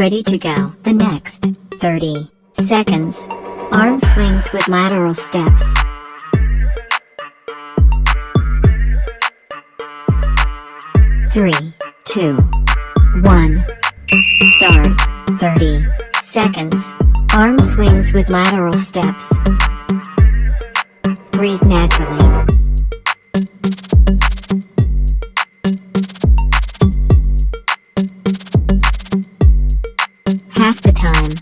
Ready to go. The next 30 seconds. Arm swings with lateral steps. 3, 2, 1. Start. 30 seconds. Arm swings with lateral steps. Breathe naturally. Half the time.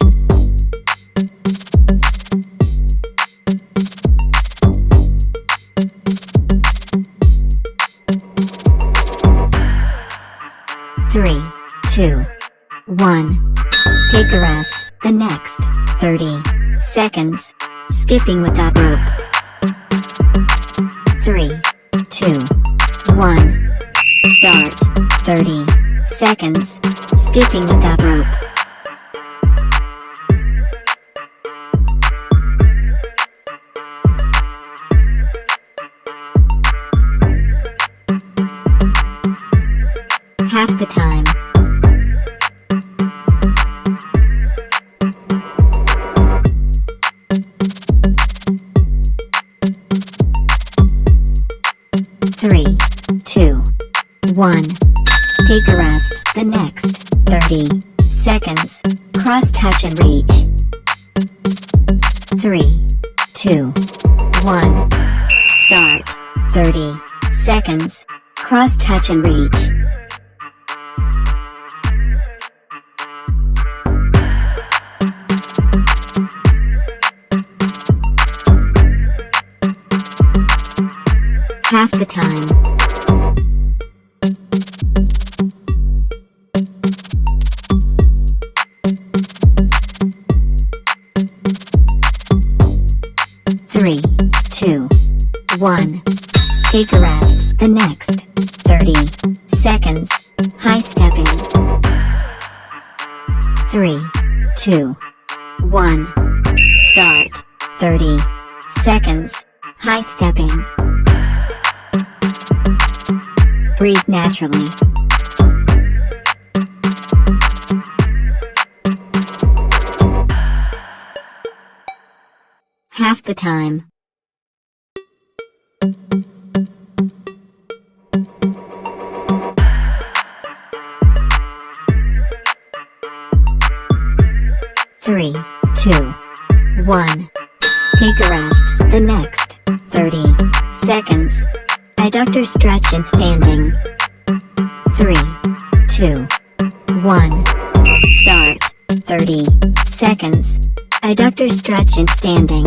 Three, 2, 1. Take a rest. The next 30 seconds. Skipping without rope. 3, 2, 1. Start. 30 seconds. Skipping without rope. Half the time. Three, 2, 1. Take a rest. The next 30 seconds. Cross touch and reach. 3, 2, 1. Start. 30 seconds. Cross touch and reach. Half the time. Three, 2, 1. Take a rest. The next 30 seconds. High stepping. 3, 2, 1. Start. 30 seconds. High stepping. Breathe naturally. Half the time. Three, 2, 1. Take a rest. The next 30 seconds. Adductor stretch and standing. 3, 2, 1. Start. 30 seconds. Adductor stretch and standing.